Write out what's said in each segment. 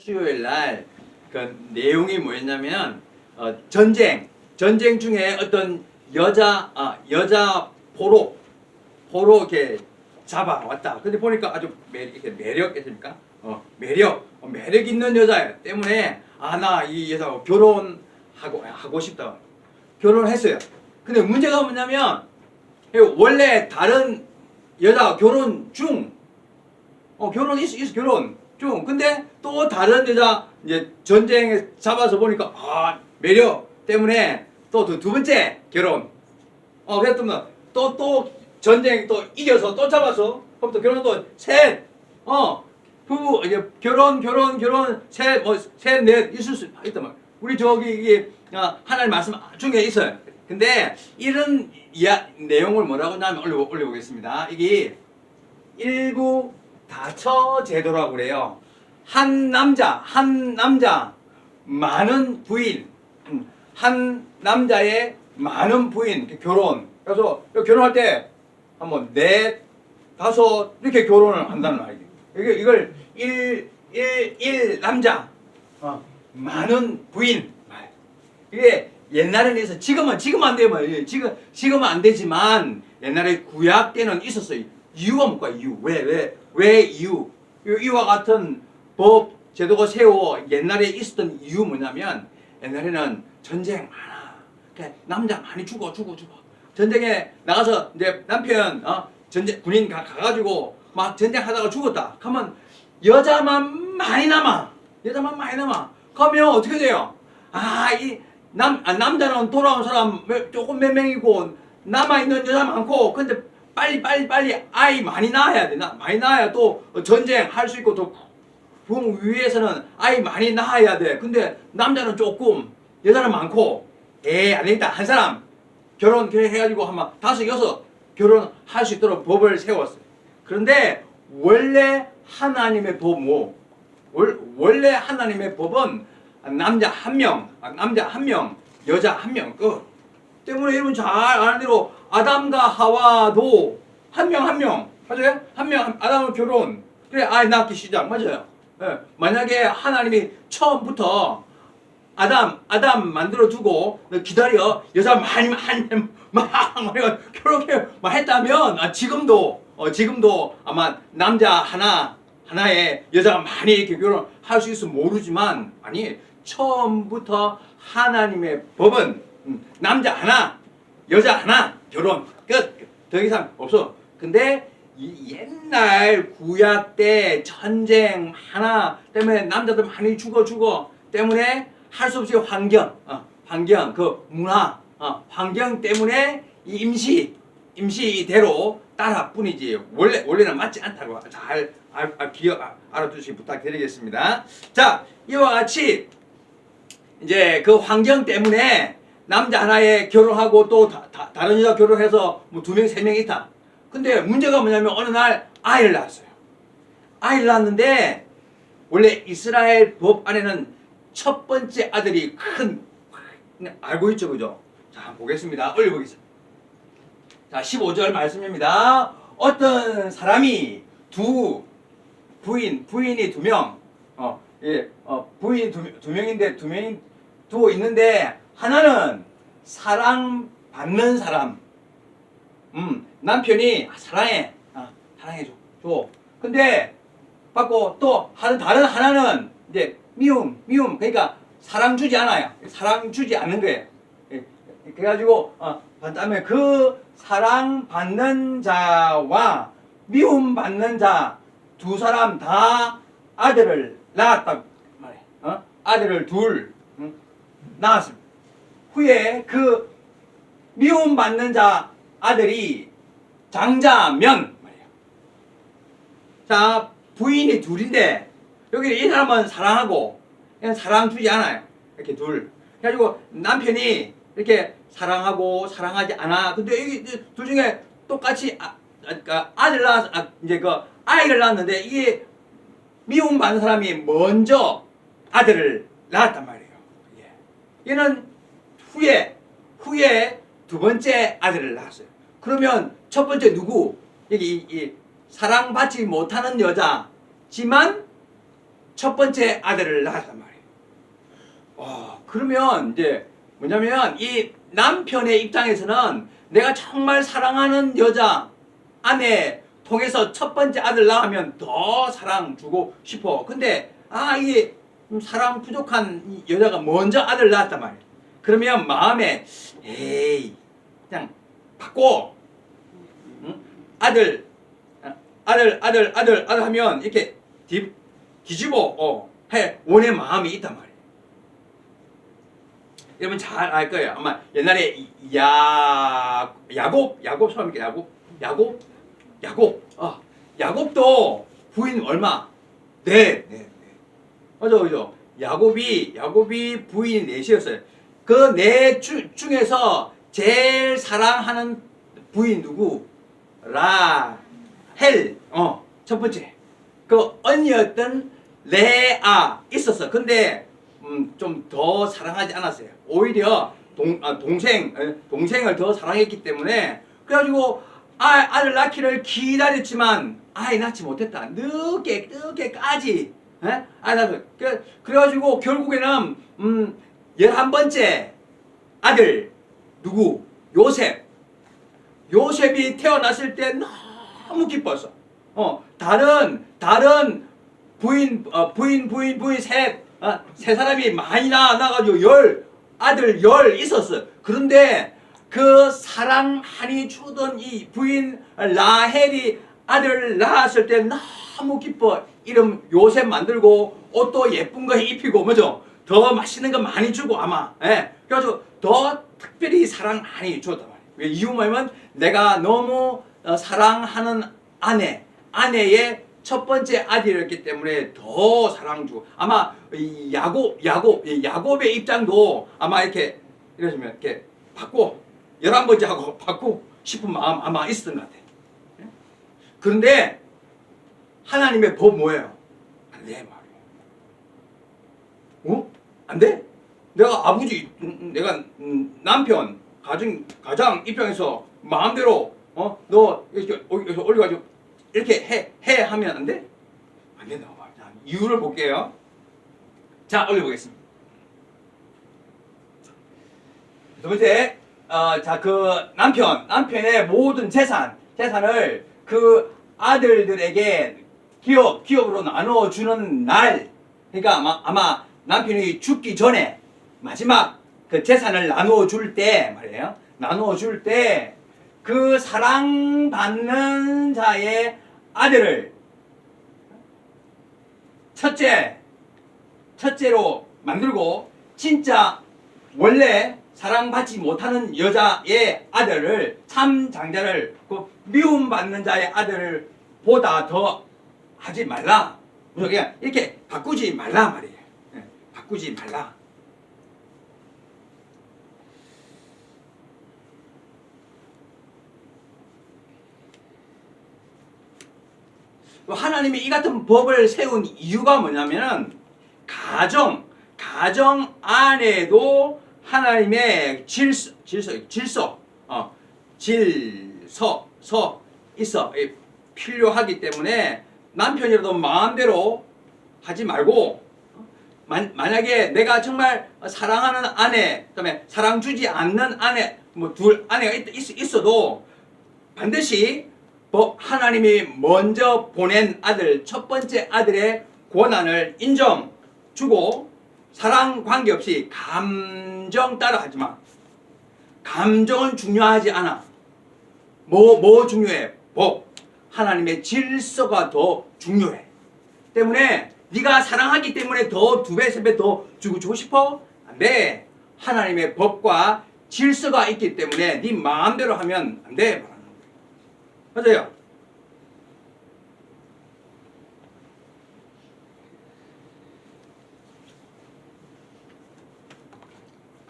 수요일 날 그 내용이 뭐였냐면 전쟁 중에 어떤 여자 포로 이렇게 잡아왔다. 근데 보니까 아주 매력있습니까? 매력 있는 여자 때문에 나 이 여자하고 결혼하고 싶다. 결혼했어요. 근데 문제가 뭐냐면 원래 다른 여자 결혼 중 결혼 있어 결혼 중. 근데 또 다른 여자 이제 전쟁에 잡아서 보니까 매력 때문에 또 두 번째 결혼. 그랬더니 또 전쟁 또 이겨서 또 잡아서 그럼 또 결혼 또 셋. 부부 이제 결혼 셋 넷 있을 수 있단 말. 우리 저기 이게 하나님 말씀 중에 있어요. 근데 이런 내용을 뭐라고 하냐면 올려보겠습니다. 이게 일부 다처 제도라고 그래요. 한 남자 많은 부인, 한 남자의 많은 부인 결혼. 그래서 결혼할 때 한번 넷, 다섯 이렇게 결혼을 한다는 말이에요. 이걸 일 남자, 많은 부인. 이게 옛날에는 있어. 지금은 안 돼요. 지금은 안 되지만 옛날에 구약 때는 있었어요. 이유가 뭘까? 왜 이유? 이와 같은 법 제도가 세워 옛날에 있었던 이유 뭐냐면 옛날에는 전쟁 많아. 그러니까 남자 많이 죽어. 전쟁에 나가서 이제 남편 전쟁 군인 가가지고 막 전쟁하다가 죽었다. 그러면 여자만 많이 남아. 그러면 어떻게 돼요? 남자는 돌아온 사람 조금 몇 명이고 남아있는 여자 많고 근데 빨리 아이 많이 낳아야 돼. 많이 낳아야 또 전쟁 할 수 있고 또 부모 위에서는 아이 많이 낳아야 돼. 근데 남자는 조금 여자는 많고 안 되겠다. 한 사람 결혼해가지고 한번 다섯 여섯 결혼할 수 있도록 법을 세웠어요. 그런데 원래 하나님의 원래 하나님의 법은 남자 한 명, 여자 한 명 끝. 때문에 여러분 잘 아는 대로 아담과 하와도 한 명 맞아요? 아담은 결혼 그래 아이 낳기 시작 맞아요? 예. 만약에 하나님이 처음부터 아담 만들어 두고 기다려 여자 많이 그렇게 했다면 지금도 아마 남자 하나에 여자가 많이 이렇게 결혼할 수 있으면 모르지만 처음부터 하나님의 법은 남자 하나, 여자 하나 결혼 끝. 더 이상 없어. 근데 옛날 구약 때 전쟁 하나 때문에 남자들 많이 죽어 때문에 할 수 없이 환경 그 문화 환경 때문에 이 임시대로 따라 뿐이지 원래는 맞지 않다고 잘 알아두시기 부탁드리겠습니다. 자, 이와 같이 이제 그 환경 때문에 남자 하나에 결혼하고 또 다른 여자 결혼해서 뭐 2명, 3명 있다. 근데 문제가 뭐냐면 어느 날 아이를 낳았어요. 아이를 낳았는데 원래 이스라엘 법 안에는 첫 번째 아들이 알고 있죠, 그죠? 자, 한번 보겠습니다. 올려보겠습니다. 자, 15절 말씀입니다. 어떤 사람이 부인이 2명, 부인이 두 명인데 2명이 두고 있는데 하나는 사랑받는 사람. 남편이 사랑해줘. 근데 받고 또 다른 하나는 이제 미움. 그러니까 사랑 주지 않아요. 사랑 주지 않는 거예요. 그래가지고 그다음에 그 사랑받는 자와 미움받는 자 두 사람 다 아들을 낳았다 말이에요. 아들을 둘 낳았습니다. 후에 그 미움받는 자 아들이 장자면 말이에요. 자, 부인이 둘인데 여기 이 사람은 사랑하고 그냥 사랑 주지 않아요. 이렇게 둘. 그래가지고 남편이 이렇게 사랑하고 사랑하지 않아. 근데 여기 둘 중에 똑같이 아들 낳아서 이제 그 아이를 낳았는데 이게 미움받는 사람이 먼저 아들을 낳았단 말이에요. 얘는 후에 두 번째 아들을 낳았어요. 그러면 첫 번째 누구? 여기 이 사랑받지 못하는 여자지만 첫 번째 아들을 낳았단 말이에요. 그러면 이제 뭐냐면 이 남편의 입장에서는 내가 정말 사랑하는 여자 아내 통해서 첫 번째 아들 낳으면 더 사랑 주고 싶어. 근데 이게 사랑 부족한 이 여자가 먼저 아들 낳았단 말이에요. 그러면 마음에 에이 그냥 바꿔. 응? 아들 하면 이렇게 뒤집어 해 원의 마음이 있단 말이에요. 여러분 잘 알 거예요. 아마 옛날에 야곱 처음 이렇게 야곱도 부인 얼마? 네. 맞아. 야곱이 부인 넷이었어요. 그 넷 중에서 제일 사랑하는 부인 누구? 라헬. 첫 번째. 그 언니였던 레아 있었어. 근데 좀 더 사랑하지 않았어요. 오히려 동생을 더 사랑했기 때문에 그래가지고 아들 낳기를 기다렸지만 아이 낳지 못했다. 늦게까지 그래가지고 결국에는 11번째 아들 누구? 요셉이 태어났을 때 너무 기뻤어. 다른 부인 세 사람이 많이 나가지고 아들 10 있었어. 그런데 그 사랑 많이 주던 이 부인 라헬이 아들 낳았을 때 너무 기뻐. 이름 요셉 만들고 옷도 예쁜 거 입히고 뭐죠? 더 맛있는 거 많이 주고 아마. 그래가지고 더 특별히 사랑 많이 줬단 말이에요. 왜 이유 뭐냐면 내가 너무 사랑하는 아내의 첫 번째 아들이었기 때문에 더 사랑 주고 아마 이 야곱의 입장도 아마 이렇게 이러시면 이렇게 받고 11번째 하고 받고 싶은 마음 아마 있었던 것 같아요. 그런데 하나님의 법 뭐예요? 안 돼 말이에요. 안 돼? 내가 아버지, 내가 남편, 가장 입장에서 마음대로 너 이렇게 올려가지고 이렇게 해 하면 안 돼? 안 된다고 말이야. 이유를 볼게요. 자, 올려보겠습니다. 두 번째, 그 남편의 모든 재산을 그 아들들에게 기업으로 나눠주는 날, 그러니까 아마 남편이 죽기 전에 마지막 그 재산을 나눠줄 때 말이에요. 나눠줄 때 그 사랑받는 자의 아들을 첫째로 만들고 진짜 원래 사랑받지 못하는 여자의 아들을 참 장자를 그 미움받는 자의 아들을 보다 더 하지 말라. 그냥 이렇게 바꾸지 말라 말이에요. 바꾸지 말라. 하나님이 이 같은 법을 세운 이유가 뭐냐면은 가정 안에도 하나님의 질서 있어 필요하기 때문에 남편이라도 마음대로 하지 말고 만약에 내가 정말 사랑하는 아내, 그다음에 사랑 주지 않는 아내, 아내가 있어도 반드시 하나님이 먼저 보낸 아들, 첫 번째 아들의 권한을 인정주고 사랑 관계없이 감정 따라 하지 마. 감정은 중요하지 않아. 뭐 중요해? 법. 하나님의 질서가 더 중요해. 때문에 네가 사랑하기 때문에 더 2배, 3배 더 주고 싶어? 안 돼. 하나님의 법과 질서가 있기 때문에 네 마음대로 하면 안 돼. 맞아요.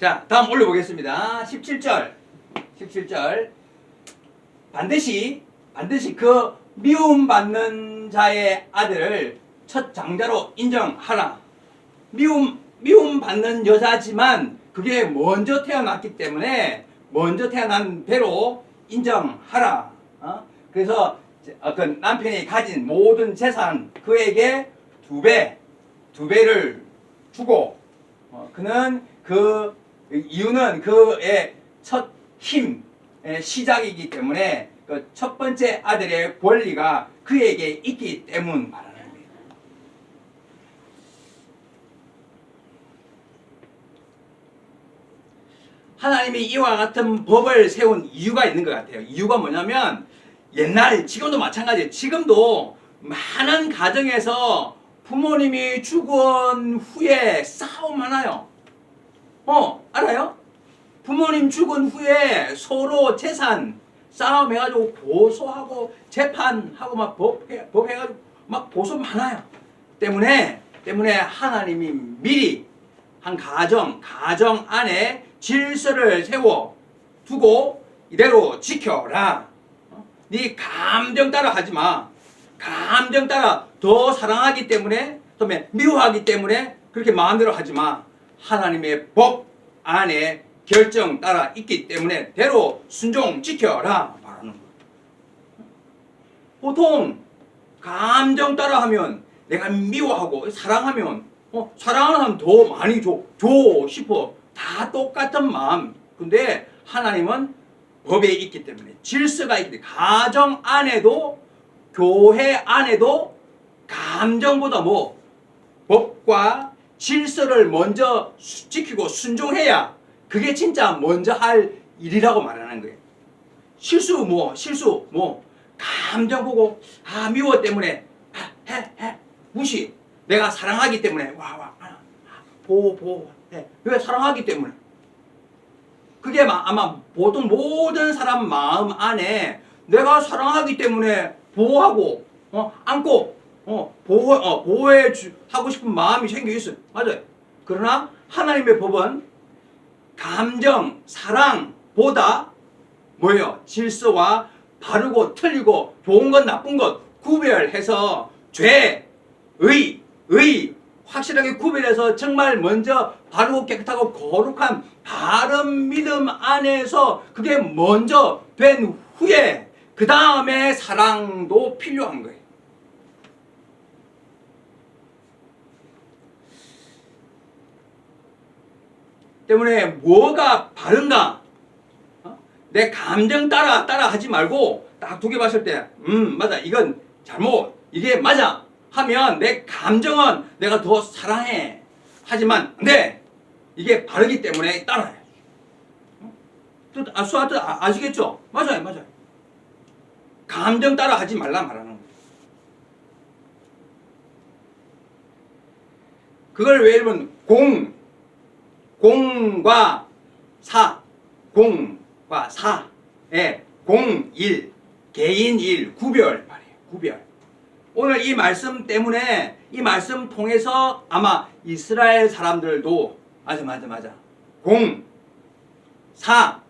자, 다음 올려보겠습니다. 17절. 반드시 그 미움받는 자의 아들을 첫 장자로 인정하라. 미움받는 여자지만 그게 먼저 태어났기 때문에 먼저 태어난 배로 인정하라. 그래서 그 남편이 가진 모든 재산 그에게 2배 2배를 주고 그는 그 이유는 그의 첫 힘의 시작이기 때문에 그 첫 번째 아들의 권리가 그에게 있기 때문 말하는 거예요. 하나님이 이와 같은 법을 세운 이유가 있는 것 같아요. 이유가 뭐냐면 옛날, 지금도 마찬가지예요. 지금도 많은 가정에서 부모님이 죽은 후에 싸움 많아요. 알아요? 부모님 죽은 후에 서로 재산 싸움해가지고 고소하고 재판하고 막 법해가지고 막 고소 많아요. 때문에 하나님이 미리 한 가정 안에 질서를 세워 두고 이대로 지켜라. 네 감정 따라 하지 마. 감정 따라 더 사랑하기 때문에, 또 미워하기 때문에 그렇게 마음대로 하지 마. 하나님의 법 안에 결정 따라 있기 때문에 대로 순종 지켜라 말하는 거예요. 보통 감정 따라 하면 내가 미워하고 사랑하면 사랑하는 사람 더 많이 줘 싶어. 다 똑같은 마음. 근데 하나님은 법에 있기 때문에, 질서가 있기 때문에, 가정 안에도 교회 안에도 감정보다 법과 질서를 먼저 지키고 순종해야 그게 진짜 먼저 할 일이라고 말하는 거예요. 실수 감정 보고 미워 때문에 해 무시. 내가 사랑하기 때문에 해. 왜 사랑하기 때문에. 그게 아마 보통 모든 사람 마음 안에 내가 사랑하기 때문에 보호하고 안고 보호해 하고 싶은 마음이 생겨 있어요. 맞아요. 그러나 하나님의 법은 감정, 사랑보다 뭐예요? 질서와 바르고 틀리고 좋은 것 나쁜 것 구별해서 죄, 의 확실하게 구별해서 정말 먼저 바르고 깨끗하고 거룩한 바른 믿음 안에서 그게 먼저 된 후에 그 다음에 사랑도 필요한 거예요. 때문에 뭐가 바른가? 내 감정 따라 하지 말고 딱 두 개 봤을 때 맞아, 이건 잘못, 이게 맞아 하면 내 감정은 내가 더 사랑해. 하지만 네, 이게 바르기 때문에 따라해. 수아 뜻 아시겠죠? 맞아요. 감정 따라 하지 말라 말하는 거예요. 그걸 왜 여러분 공과 사의 공일, 개인일 구별 말이에요. 구별. 오늘 이 말씀 때문에, 이 말씀 통해서 아마 이스라엘 사람들도 맞아. 사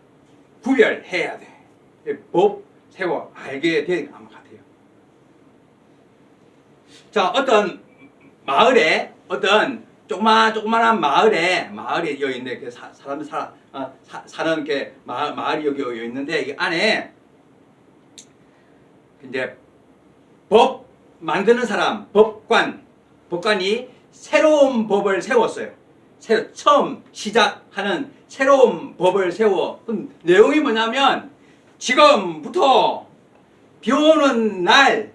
구별해야 돼. 법 세워 알게 될 아마 같아요. 자, 어떤 마을에, 어떤 조그만한 마을에 여기 있는데 그 사람들 사는 게 마을이 여기 있는데 이 안에 이제 법 만드는 사람, 법관이 새로운 법을 세웠어요. 처음 시작하는 새로운 법을 세워. 그럼 내용이 뭐냐면 지금부터 비 오는 날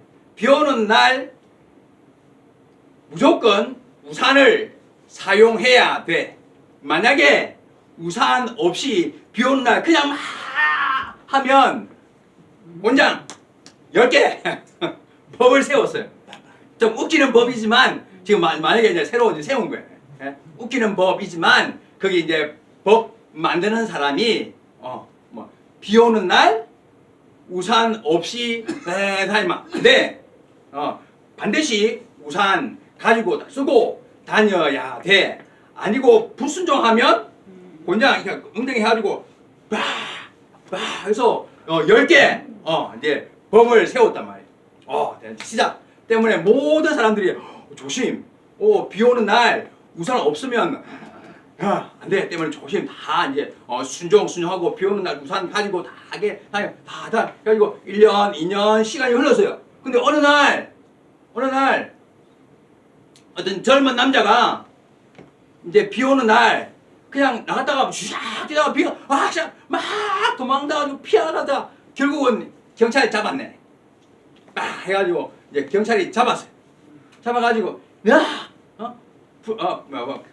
무조건 우산을 사용해야 돼. 만약에 우산 없이 비 오는 날 그냥 막 하면 원장 10개 법을 세웠어요. 좀 웃기는 법이지만 지금 만약에 이제 새로 세운 거예요. 웃기는 법이지만 거기 이제 법 만드는 사람이 비 오는 날 우산 없이 다니마. 근데 반드시 우산 가지고 쓰고 다녀야 돼. 아니고 불순종하면 곤장 엉덩이 해가지고 해서 10개 이제 법을 세웠단 말이에요. 시작 때문에 모든 사람들이 조심. 비 오는 날 우산 없으면 안 돼. 때문에 조심. 다 이제 순종하고 비 오는 날 우산 가지고 다 가지고 1년, 2년 시간이 흘렀어요. 근데 어느 날 어떤 젊은 남자가 이제 비 오는 날 그냥 나갔다가 쫙 뛰다가 비가 막 도망다가지고 피하다가 결국은 경찰이 잡았네. 막 해가지고 이제 경찰이 잡았어요. 잡아가지고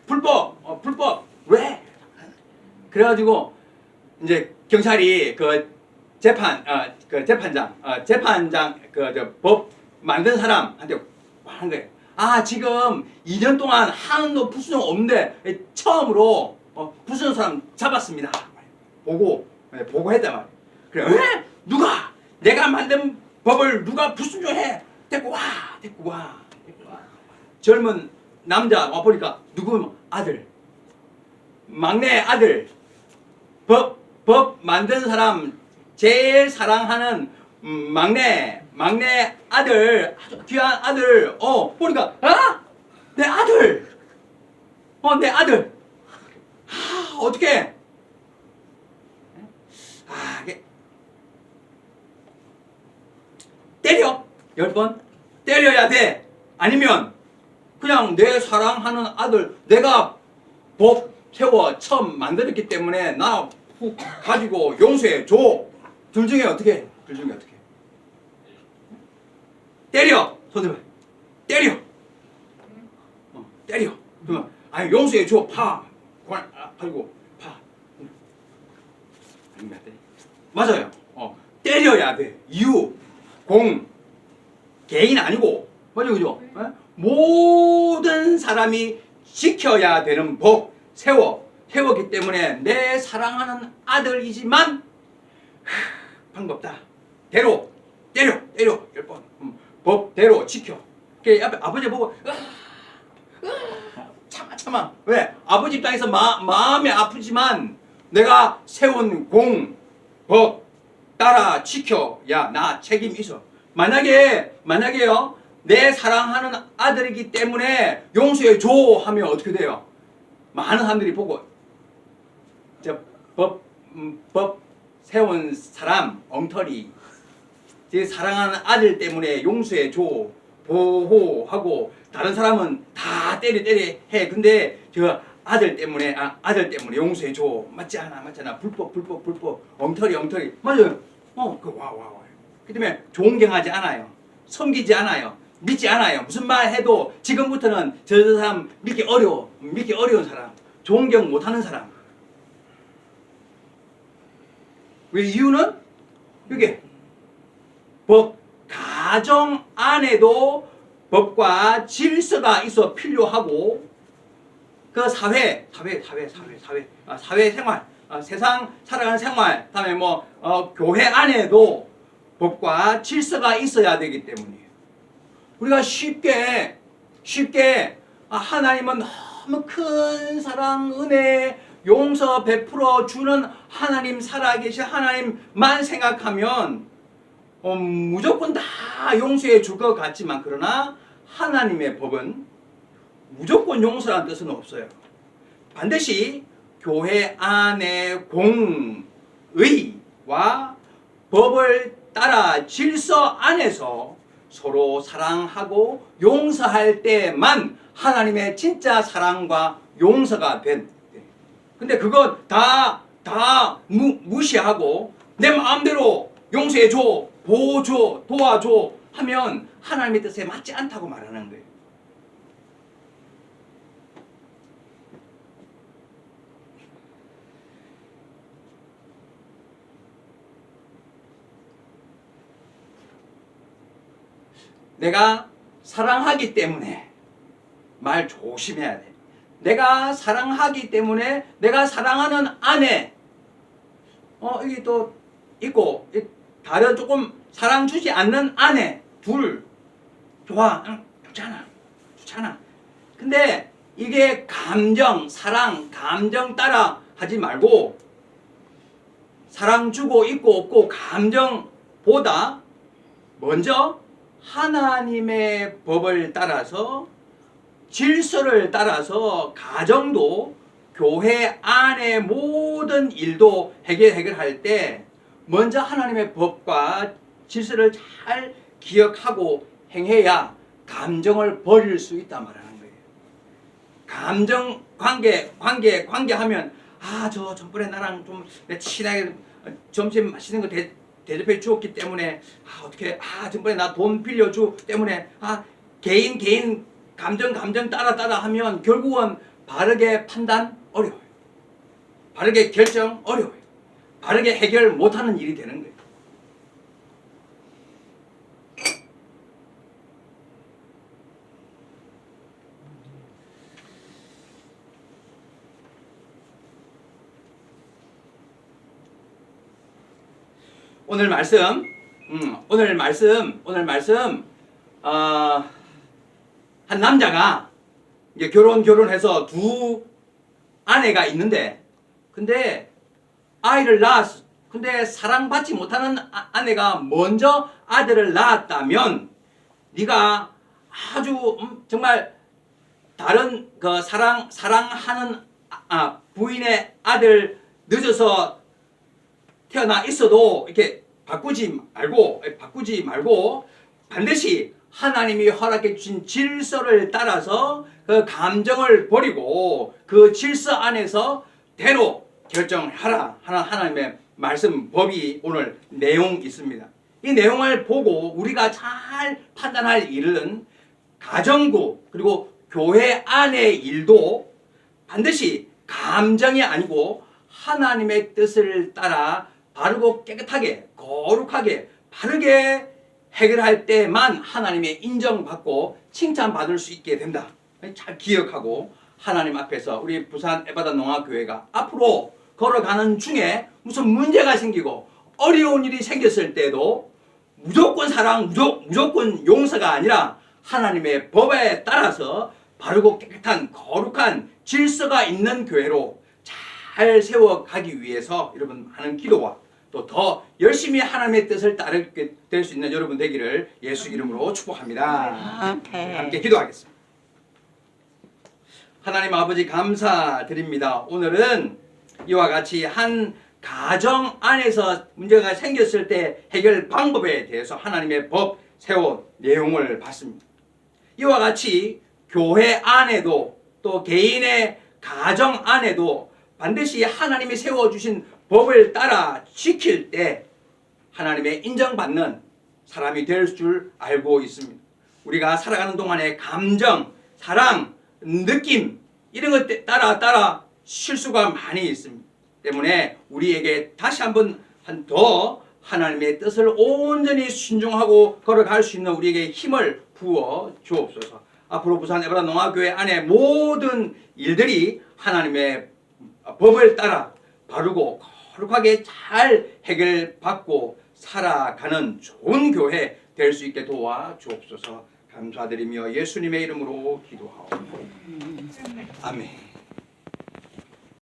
불법 왜? 그래가지고 이제 경찰이 그 재판장 법 만든 사람한테 하는 거예요. 아 지금 2년 동안 한도 부수는 없는데 처음으로 부수는 사람 잡았습니다. 보고했단 말이에요. 그래 왜? 누가 내가 만든 법을 누가 부수해? 데리고 와. 젊은 남자 와 보니까 누구 아들, 막내 아들, 법 만든 사람 제일 사랑하는 막내 아들, 아주 귀한 아들. 보니까 내 아들. 내 아들. 어떻게? 때려 10번 때려야 돼. 아니면 그냥 내 사랑하는 아들 내가 법 세워 처음 만들었기 때문에 나 훅 가지고 용서해 줘. 둘 중에 어떻게? 때려. 손들어. 때려. 때려. 그러면 아니 용서해 줘. 그리고 파. 아니면 돼. 맞아요. 때려야 돼. 이유. 개인 아니고. 맞죠, 그죠? 모든 사람이 지켜야 되는 법 세웠기 때문에 내 사랑하는 아들이지만 방법다. 대로 때려 10번. 법대로 지켜. 앞에 아버지 보고 참아. 왜? 아버지 입장에서 마음이 아프지만 내가 세운 법 따라 지켜야 나 책임 있어. 만약에요 내 사랑하는 아들이기 때문에 용서해 줘 하면 어떻게 돼요? 많은 사람들이 보고 법 세운 사람 엉터리, 제 사랑하는 아들 때문에 용서해 줘 보호하고 다른 사람은 다 때려 해. 근데 저 아들 때문에 용서해 줘. 맞잖아. 불법 엉터리 맞아요. 그 때문에 존경하지 않아요. 섬기지 않아요. 믿지 않아요. 무슨 말 해도 지금부터는 저 사람 믿기 어려운 사람, 존경 못하는 사람. 왜? 이유는 이게 가정 안에도 법과 질서가 있어 필요하고 그 사회 생활, 세상 살아가는 생활, 다음에 교회 안에도 법과 질서가 있어야 되기 때문이에요. 우리가 쉽게 하나님은 너무 큰 사랑, 은혜, 용서 베풀어 주는 하나님, 살아계신 하나님만 생각하면 무조건 다 용서해 줄 것 같지만, 그러나 하나님의 법은 무조건 용서라는 뜻은 없어요. 반드시 교회 안의 공의와 법을 따라 질서 안에서 서로 사랑하고 용서할 때만 하나님의 진짜 사랑과 용서가 된. 근데 그건 다 무시하고 내 마음대로 용서해줘, 보호줘, 도와줘 하면 하나님의 뜻에 맞지 않다고 말하는 거예요. 내가 사랑하기 때문에 말 조심해야 돼. 내가 사랑하기 때문에 내가 사랑하는 아내, 이게 또 있고, 다른 조금 사랑 주지 않는 아내 둘 좋아, 좋잖아. 근데 이게 사랑, 감정 따라 하지 말고 사랑 주고 있고 없고 감정보다 먼저 하나님의 법을 따라서 질서를 따라서 가정도 교회 안의 모든 일도 해결할 때 먼저 하나님의 법과 질서를 잘 기억하고 행해야 감정을 버릴 수 있다 말하는 거예요. 감정 관계하면 저 전번에 나랑 좀 친하게 점심 맛있는 거 대접해 주었기 때문에 어떻게 전번에 나 돈 빌려주 때문에 개인 감정 따라 하면 결국은 바르게 판단 어려워요. 바르게 결정 어려워요. 바르게 해결 못하는 일이 되는 거예요. 오늘 말씀 한 남자가 이제 결혼해서 두 아내가 있는데, 근데 아이를 낳았어. 근데 사랑받지 못하는 아내가 먼저 아들을 낳았다면, 네가 아주 정말 다른 그 사랑하는 부인의 아들 늦어서 태어나 있어도 이렇게 바꾸지 말고 반드시 하나님이 허락해 주신 질서를 따라서 그 감정을 버리고 그 질서 안에서 대로 결정하라 하는 하나님의 말씀 법이 오늘 내용 있습니다. 이 내용을 보고 우리가 잘 판단할 일은 가정부 그리고 교회 안의 일도 반드시 감정이 아니고 하나님의 뜻을 따라 바르고 깨끗하게 거룩하게 바르게 해결할 때만 하나님의 인정받고 칭찬받을 수 있게 된다. 잘 기억하고 하나님 앞에서 우리 부산 에바다 농화교회가 앞으로 걸어가는 중에 무슨 문제가 생기고 어려운 일이 생겼을 때도 무조건 사랑, 무조건 용서가 아니라 하나님의 법에 따라서 바르고 깨끗한 거룩한 질서가 있는 교회로 잘 세워가기 위해서 여러분 하는 기도와 또 더 열심히 하나님의 뜻을 따르게 될 수 있는 여러분 되기를 예수 이름으로 축복합니다. 함께 기도하겠습니다. 하나님 아버지 감사드립니다. 오늘은 이와 같이 한 가정 안에서 문제가 생겼을 때 해결 방법에 대해서 하나님의 법 세운 내용을 봤습니다. 이와 같이 교회 안에도 또 개인의 가정 안에도 반드시 하나님이 세워주신 법을 따라 지킬 때 하나님의 인정받는 사람이 될 줄 알고 있습니다. 우리가 살아가는 동안에 감정, 사랑, 느낌 이런 것 따라 실수가 많이 있습니다. 때문에 우리에게 다시 한번 더 하나님의 뜻을 온전히 순종하고 걸어갈 수 있는 우리에게 힘을 부어 주옵소서. 앞으로 부산 에바다 농화교회 안에 모든 일들이 하나님의 법을 따라 바르고 거룩하게 잘 해결받고 살아가는 좋은 교회 될 수 있게 도와 주옵소서. 감사드리며 예수님의 이름으로 기도하옵나이다. 아멘.